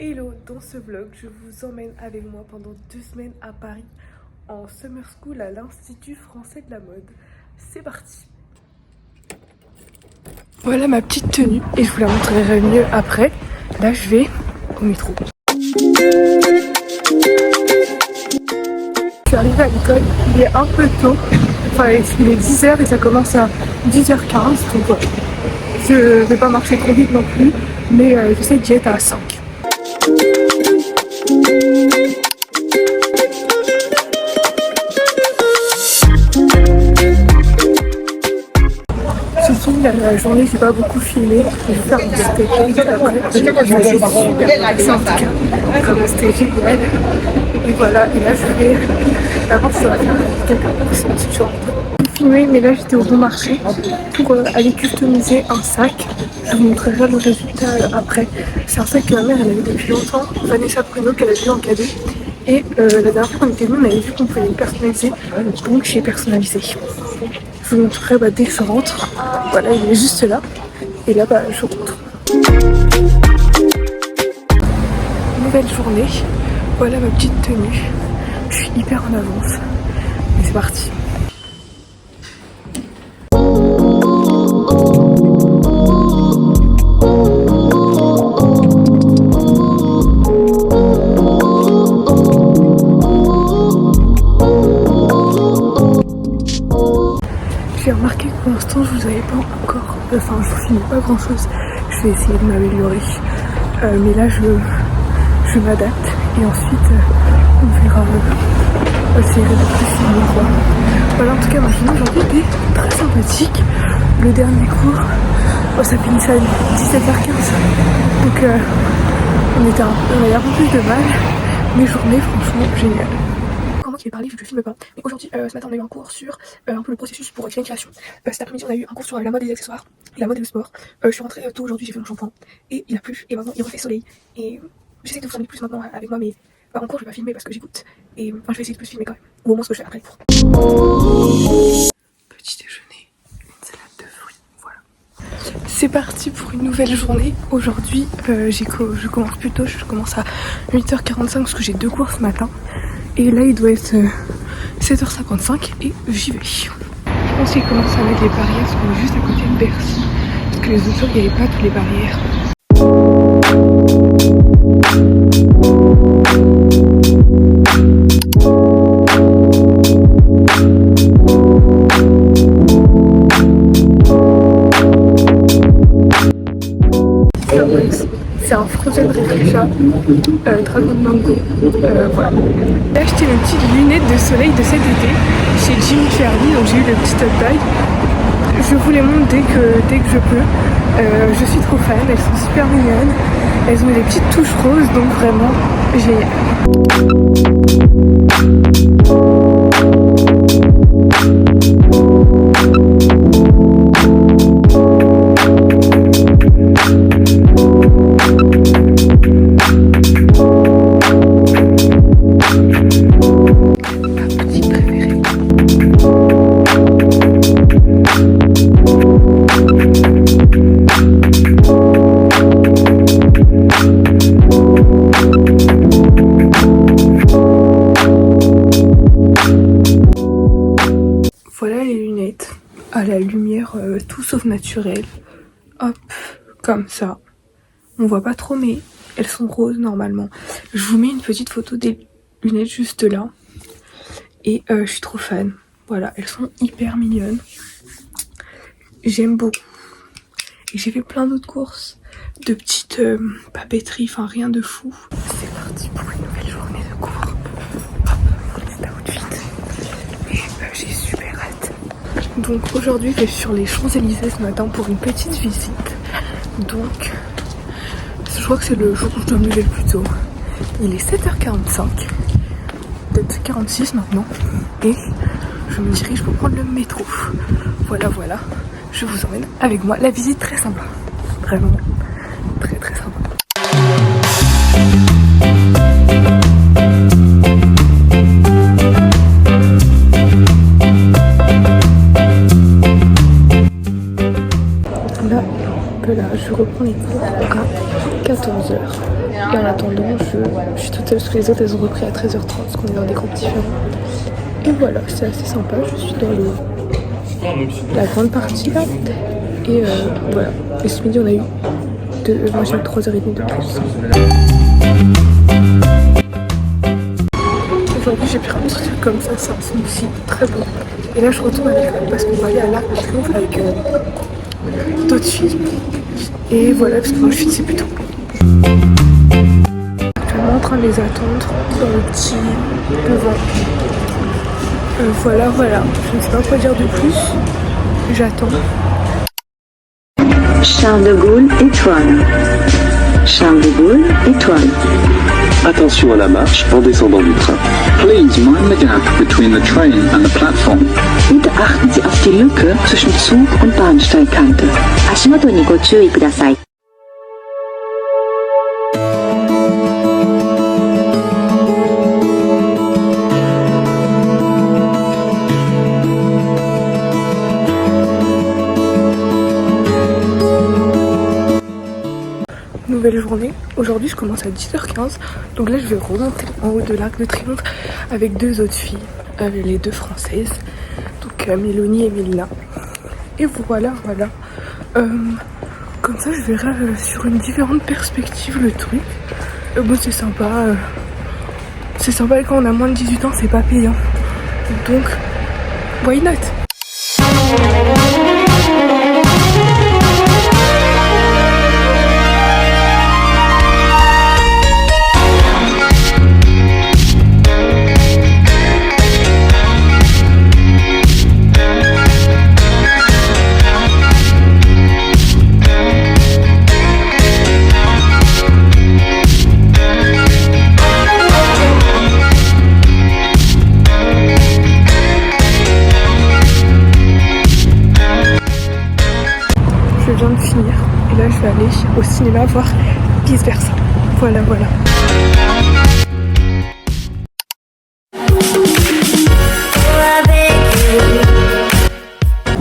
Hello, dans ce vlog, je vous emmène avec moi pendant 2 semaines à Paris en summer school à l'Institut français de la mode. C'est parti! Voilà ma petite tenue et je vous la montrerai mieux après. Là, je vais au métro. Je suis arrivée à l'école, il est un peu tôt. Enfin, il est 10h et ça commence à 10h15. Donc voilà. Je vais pas marcher trop vite non plus, mais j'essaie d'y être à 5. C'est fini la journée, j'ai pas beaucoup filmé. Je vais faire un staging après. C'est super relaxé en tout cas, comme un staging pour elle. Et voilà, et là je vais d'abord sur la petite journée. Filmé, mais là j'étais au bon marché pour aller customiser un sac. Je vous montrerai le résultat après. C'est un sac que ma mère elle a eu depuis longtemps, Vanessa Bruno, qu'elle a vu en cadeau. Et la dernière fois qu'on était venus, on avait vu qu'on pouvait le personnaliser, donc j'ai personnalisé. Je vous montrerai dès que je rentre. Voilà, il est juste là. Et là, je rentre. Nouvelle journée. Voilà ma petite tenue. Je suis hyper en avance. Et c'est parti. J'ai remarqué que pour l'instant je vous avais pas encore, enfin je vous filme pas grand chose, je vais essayer de m'améliorer, mais là je m'adapte et ensuite on verra, j'essaierai de plus filmer quoi. Voilà, en tout cas ma journée aujourd'hui était très sympathique, le dernier cours, ça finissait à 17h15, donc on avait un peu plus de mal, mes journées franchement géniales. Qui est parlé, je ne filme pas. Mais aujourd'hui, ce matin, on a eu un cours sur un peu le processus pour créer une création. Cet après-midi, on a eu un cours sur la mode et les accessoires, la mode et le sport. Je suis rentrée tôt aujourd'hui, j'ai fait mon shampoing. Et il a plu, et maintenant il refait soleil. Et j'essaie de vous emmener plus maintenant avec moi, mais en cours, je vais pas filmer parce que j'écoute. Et enfin, je vais essayer de plus filmer quand même. Ou au moins ce que je fais après le cours. Petit déjeuner, une salade de fruits, voilà. C'est parti pour une nouvelle journée. Aujourd'hui, je commence plus tôt, je commence à 8h45 parce que j'ai 2 cours ce matin. Et là il doit être 7h55 et j'y vais. Je pense qu'il commence à mettre les barrières parce qu'on est juste à côté de Bercy. Parce que les autres jours il n'y avait pas toutes les barrières. C'est un frozen réflécha, dragon de mango, voilà. J'ai acheté mes petites lunettes de soleil de cet été chez Jimmy Fairly, donc j'ai eu le petit top bag. Je vous les montre dès que je peux. Je suis trop fan, elles sont super mignonnes. Elles ont des petites touches roses, donc vraiment génial. Voilà les lunettes à la lumière tout sauf naturelle. Hop, comme ça. On voit pas trop mais elles sont roses normalement. Je vous mets une petite photo des lunettes juste là. Et je suis trop fan. Voilà, elles sont hyper mignonnes. J'aime beaucoup. Et j'ai fait plein d'autres courses. De petites papeteries, enfin rien de fou. C'est parti pour une nouvelle journée de cours. Hop, c'est la outfit. Et j'ai super hâte. Donc aujourd'hui je vais sur les Champs-Élysées ce matin pour une petite visite. Donc je crois que c'est le jour où je dois me lever le plus tôt. Il est 7h45. Peut-être 46 maintenant. Et je me dirige pour prendre le métro. Voilà. Je vous emmène avec moi. La visite très sympa. Vraiment très très sympa. Là, je reprends les cours à 14h. Et en attendant, je suis toute seule parce que les autres elles ont repris à 13h30 parce qu'on est dans des groupes différents. Et voilà, c'est assez sympa, je suis dans la grande partie là. Et voilà, et ce midi on a eu moi j'ai eu 3h30 de plus. Aujourd'hui j'ai pris un petit truc comme ça, c'est un smoothie très bon. Et là je retourne à l'école parce qu'on va aller à l'Arc de Triomphe avec d'autres filles. Et voilà, parce que moi je finissais plus tôt. Actuellement en train de les attendre dans le petit devant. Voilà, je ne sais pas quoi dire de plus. J'attends. Charles de Gaulle, étoile. Charles de Gaulle, étoile. Attention à la marche en descendant du train. Please mind the gap between the train and the platform. Bitte achten Sie auf die Lücke zwischen Zug und Bahnsteigkante. 足元にご注意ください。Nouvelle journée, aujourd'hui je commence à 10h15, donc là je vais remonter en haut de l'Arc de Triomphe avec deux autres filles, les deux françaises, donc Mélanie et Mélina. Et voilà, comme ça je verrai sur une différente perspective le truc. Bon c'est sympa et quand on a moins de 18 ans c'est pas payant, donc why not? Je viens de finir et là je vais aller au cinéma voir Vice Versa. Voilà.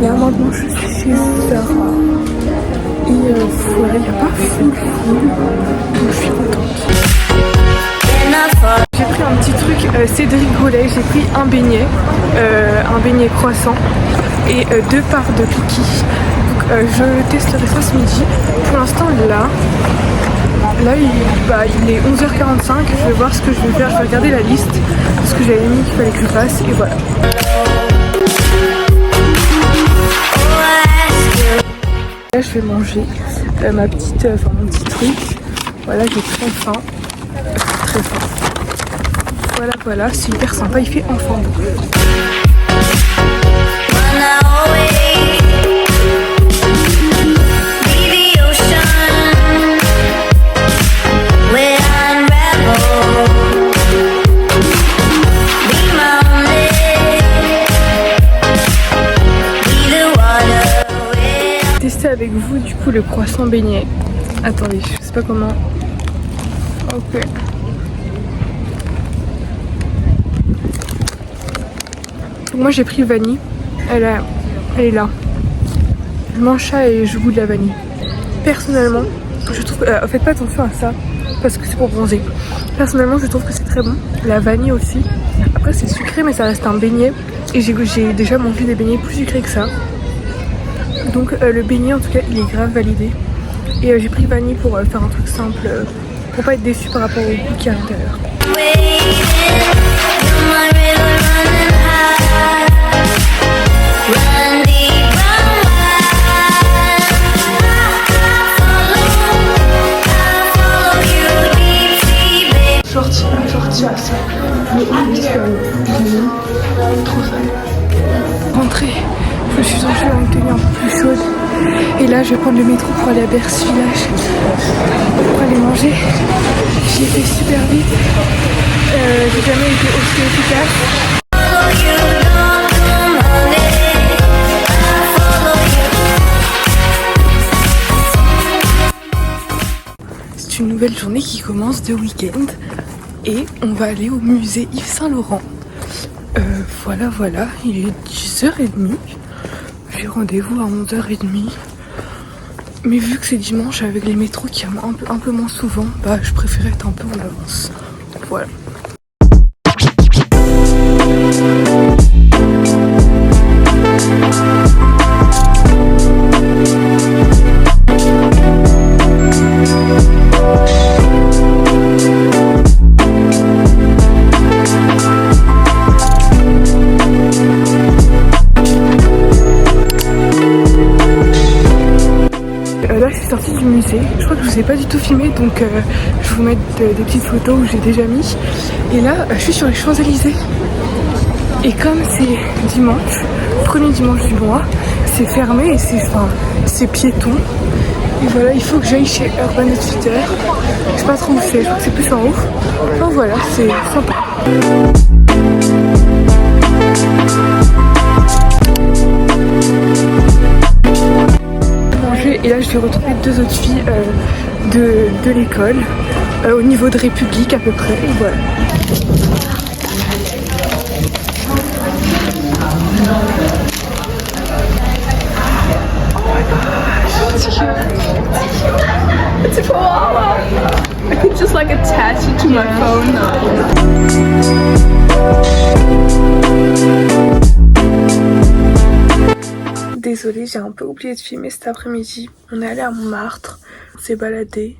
Là maintenant je suis chez Zara et voilà, il n'y a pas full, donc je suis contente. J'ai pris un petit truc Cédric Grolet, j'ai pris un beignet croissant et deux parts de cookies. Je testerai ça ce midi. Pour l'instant là il est 11h45. Je vais voir ce que je vais faire. Je vais regarder la liste parce que j'avais mis qu'il fallait que je fasse et voilà. Là je vais manger mon petit truc. Voilà, j'ai très faim. Très faim. Voilà, c'est hyper sympa. Il fait enfin beau. Avec vous du coup le croissant beignet. Attendez, je sais pas comment. Ok. Donc moi j'ai pris vanille. Elle est là. Je mange ça et je goûte de la vanille. Personnellement, je trouve. Faites pas attention à ça parce que c'est pour bronzer. Personnellement, je trouve que c'est très bon. La vanille aussi. Après c'est sucré mais ça reste un beignet. Et j'ai déjà mangé des beignets plus sucrés que ça. Donc le beignet en tout cas il est grave validé. Et j'ai pris vanille pour faire un truc simple, pour pas être déçu par rapport au goût qu'il y a à l'intérieur. Sorti à ça. Mais trop fan. Rentrée. Je suis en jeu à une tenue un peu plus chaude. Et là, je vais prendre le métro pour aller à Bercy Village. Pour aller manger. J'y ai fait super vite. J'ai jamais été aussi efficace. C'est une nouvelle journée qui commence de week-end. Et on va aller au musée Yves Saint Laurent. Voilà, il est 10h30. J'ai rendez-vous à 11h30. Mais vu que c'est dimanche avec les métros qui arrivent un peu moins souvent, bah je préférais être un peu en avance. Voilà. Là je suis sortie du musée, je crois que je vous ai pas du tout filmé donc je vais vous mettre des petites photos où j'ai déjà mis. Et là je suis sur les Champs-Élysées et comme c'est dimanche, premier dimanche du mois, c'est fermé et c'est piéton. Et voilà, il faut que j'aille chez Urban Outfitters. Je sais pas trop où c'est, je crois que c'est plus en haut. Enfin voilà, c'est sympa. Et là je vais retrouver deux autres filles de l'école au niveau de République à peu près. Et voilà. It's a koala. I could just like attach it to my phone. Désolée, j'ai un peu oublié de filmer cet après-midi. On est allé à Montmartre, on s'est baladé.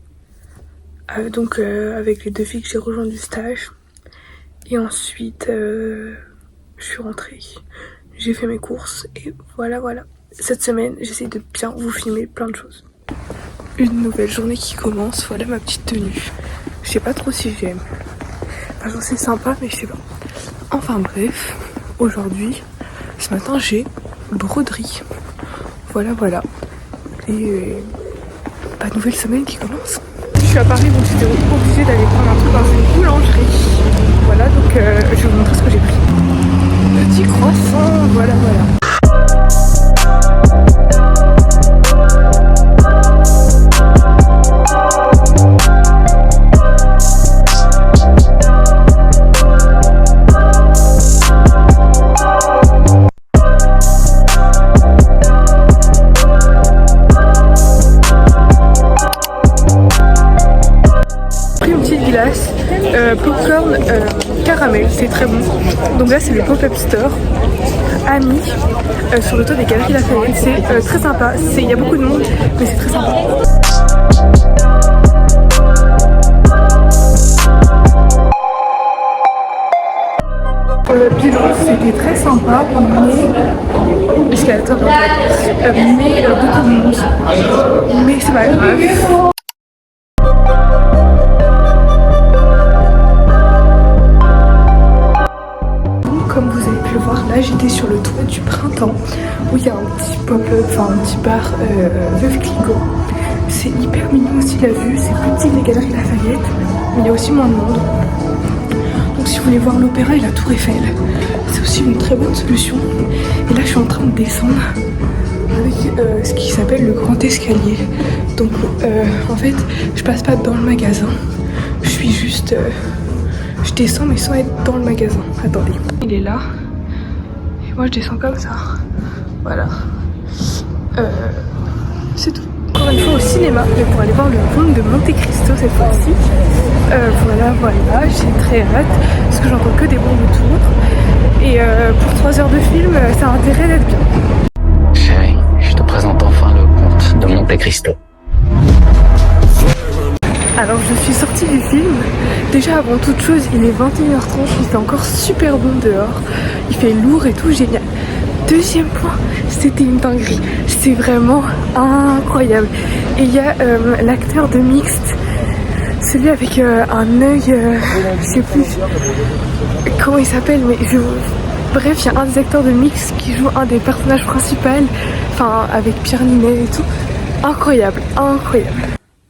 Avec les deux filles que j'ai rejointes du stage. Et ensuite, je suis rentrée. J'ai fait mes courses et voilà. Cette semaine, j'essaie de bien vous filmer plein de choses. Une nouvelle journée qui commence, voilà ma petite tenue. Je sais pas trop si j'aime. Enfin, genre c'est sympa, mais je sais pas. Enfin bref, aujourd'hui, ce matin, j'ai broderie. Voilà. Et nouvelle semaine qui commence. Je suis à Paris, donc j'étais obligée d'aller prendre un truc dans une boulangerie. Voilà, donc je vais vous montrer ce que j'ai pris. Petit croissant, voilà. Popcorn caramel, c'est très bon. Donc là c'est le pop-up store Ami sur le toit des Galeries Lafayette. C'est très sympa, il y a beaucoup de monde mais c'est très sympa. Bilan, c'était très sympa mais escalator mais beaucoup de monde, mais c'est pas grave. Comme vous avez pu le voir, là j'étais sur le toit du Printemps où il y a un petit pop-up, enfin un petit bar Veuve Clicquot. C'est hyper mignon aussi la vue, c'est plus petit que les Galeries Lafayette, mais il y a aussi moins de monde. Donc si vous voulez voir l'opéra et la Tour Eiffel, c'est aussi une très bonne solution. Et là je suis en train de descendre avec ce qui s'appelle le grand escalier. Donc en fait je passe pas dans le magasin, je suis juste... je descends mais sans être dans le magasin. Attendez. Il est là. Et moi je descends comme ça. Voilà. C'est tout. Encore une fois au cinéma, mais pour aller voir le Comte de Monte Cristo cette fois-ci. Voilà. J'ai très hâte. Parce que j'entends que des bons retours. Et pour 3 heures de film, ça a intérêt d'être bien. Chérie, je te présente enfin le Comte de Monte Cristo. Alors je suis sortie du film, déjà avant toute chose il est 21h30, il fait encore super bon dehors, il fait lourd et tout, génial. Deuxième point, c'était une dinguerie, c'était vraiment incroyable. Et il y a l'acteur de Mixte, celui avec un œil, je sais plus comment il s'appelle, mais bref, il y a un des acteurs de Mixte qui joue un des personnages principaux, enfin avec Pierre Ninet et tout, incroyable.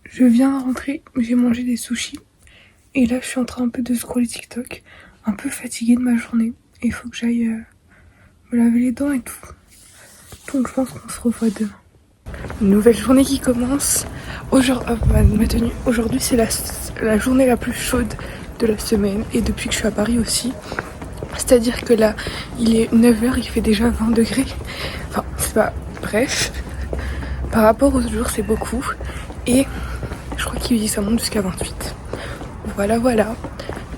Je viens rentrer, j'ai mangé des sushis et là je suis en train un peu de scroller TikTok, un peu fatiguée de ma journée et il faut que j'aille me laver les dents et tout. Donc je pense qu'on se revoit demain. Une nouvelle journée qui commence. Ma tenue, aujourd'hui c'est la journée la plus chaude de la semaine et depuis que je suis à Paris aussi. C'est-à-dire que là il est 9h, il fait déjà 20 degrés. Enfin c'est pas... Bref. Par rapport aux autres jours, c'est beaucoup. Et je crois qu'il dit que ça monte jusqu'à 28. Voilà, voilà.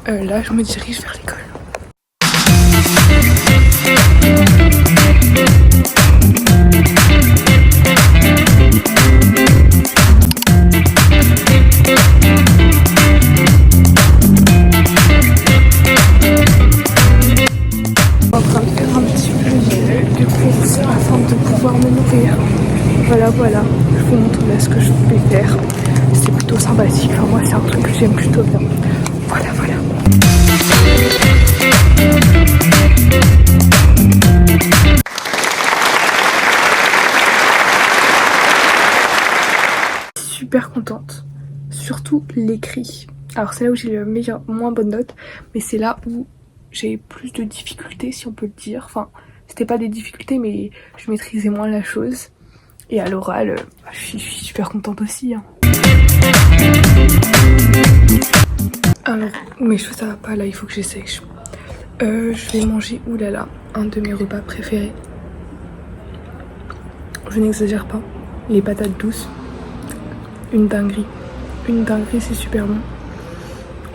Là, je me dirige vers l'école. En train de faire un petit peu de course afin de pouvoir me nourrir. Voilà, voilà. Je vous montre là ce que je vais faire. C'est plutôt sympathique. Enfin, moi, c'est un truc que j'aime plutôt bien. Voilà, voilà. Super contente. Surtout l'écrit. Alors c'est là où j'ai le moins bonne note, mais c'est là où j'ai plus de difficultés, si on peut le dire. Enfin, c'était pas des difficultés, mais je maîtrisais moins la chose. Et à l'oral, je suis super contente aussi. Hein. Alors, mes cheveux ça va pas, là il faut que j'essèche. Je vais manger, oulala, un de mes repas préférés. Je n'exagère pas, les patates douces. Une dinguerie. Une dinguerie, c'est super bon.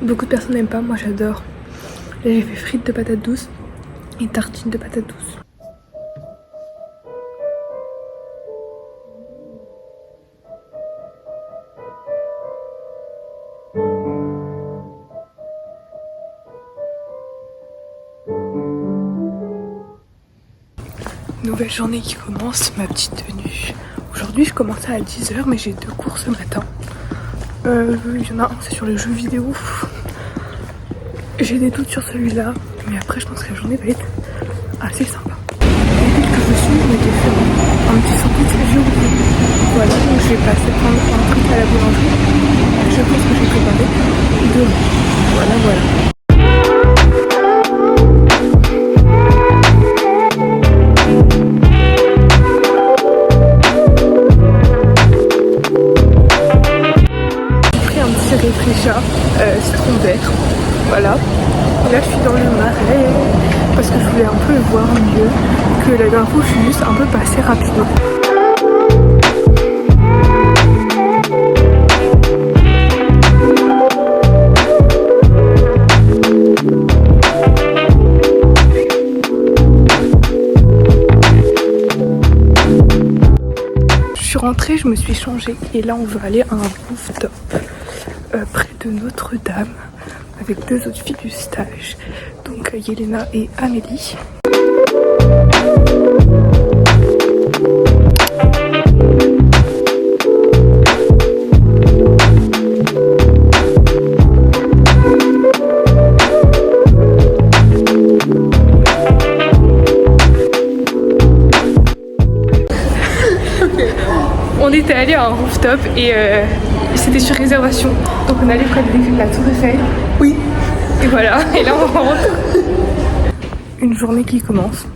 Beaucoup de personnes n'aiment pas, moi j'adore. Là j'ai fait frites de patates douces et tartines de patates douces. Nouvelle journée qui commence, ma petite tenue. Aujourd'hui je commençais à 10h mais j'ai 2 cours ce matin. Il y en a un, c'est sur les jeux vidéo. J'ai des doutes sur celui-là, mais après je pense que la journée va être assez sympa. Dès que je suis, je m'étais fait un petit sandwich que j'ai oublié. Voilà, donc je vais passer prendre un truc à la boulangerie. Je pense que j'ai préparé demain. Voilà, voilà. Réfléchir, citron vert, voilà. Et là je suis dans le marais parce que je voulais un peu voir mieux que la dernière fois je suis juste un peu passée rapidement. Je suis rentrée, je me suis changée et là on veut aller à un rooftop. Près de Notre-Dame avec 2 autres filles du stage, donc Yelena et Amélie. On était allé à un rooftop et c'était sur réservation, donc on allait près de la tour Eiffel. Oui. Et voilà, et là on rentre. Une journée qui commence,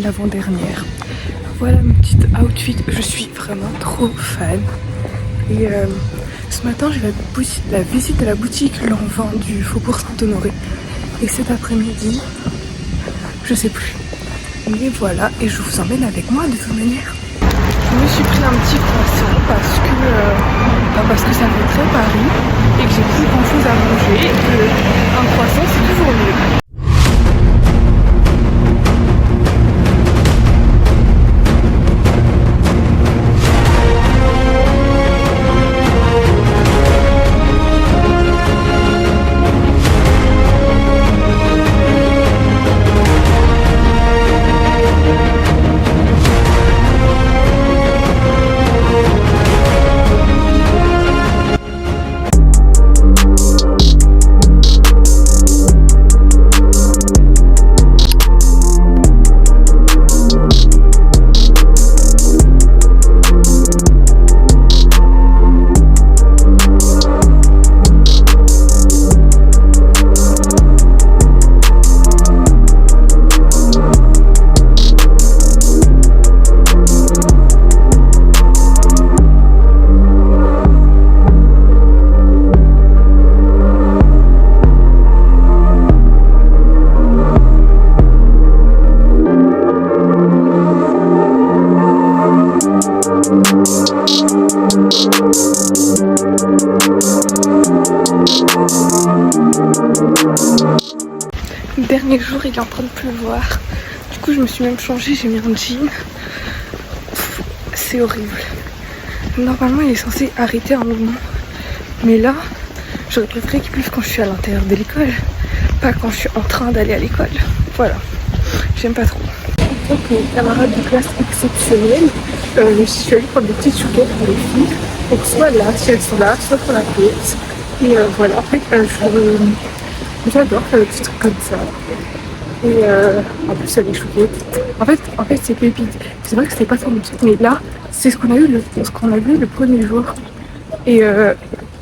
l'avant-dernière. Voilà mon petit outfit, je suis vraiment trop fan. Et ce matin j'ai la visite de la boutique L'Envent du Faubourg Saint-Honoré. Et cet après-midi, je sais plus. Mais voilà, et je vous emmène avec moi de toute manière. Je me suis pris un petit croissant parce que ça fait très Paris et que j'ai plus grand chose à manger et qu'un croissant c'est toujours mieux. Le dernier jour, il est en train de pleuvoir. Du coup, je me suis même changée, j'ai mis un jean. C'est horrible. Normalement, il est censé arrêter un moment. Mais là, j'aurais préféré qu'il pleuve quand je suis à l'intérieur de l'école, pas quand je suis en train d'aller à l'école. Voilà, j'aime pas trop. Donc, mes camarades de classe exceptionnels, je suis allée prendre des petites chouquettes pour les filles. Donc, soit là, si elles sont là, soit pour la pièce. Et voilà, en fait, j'adore faire des petits trucs comme ça. Et en plus, il y a des chouquettes. En fait, c'est pépite. C'est vrai que c'était pas trop mon truc, mais là, c'est ce qu'on a eu le premier jour. Et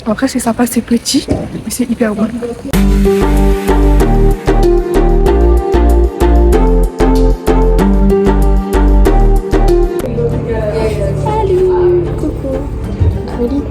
après, c'est sympa, c'est petit, mais c'est hyper bon. Salut, coucou, Amélie.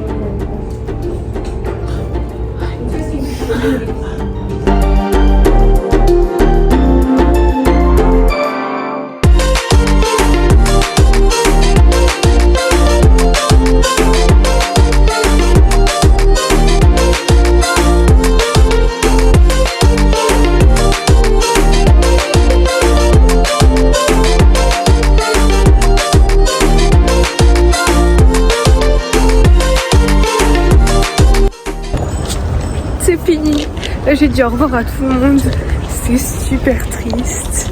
C'est fini. Là, j'ai dit au revoir à tout le monde. C'est super triste.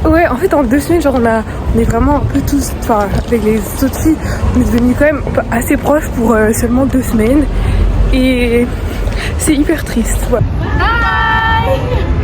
Ouais, en fait, en 2 semaines, genre, on est vraiment un peu tous, enfin, avec les autres filles, on est devenus quand même assez proches pour seulement 2 semaines. Et c'est hyper triste. Ouais. Bye.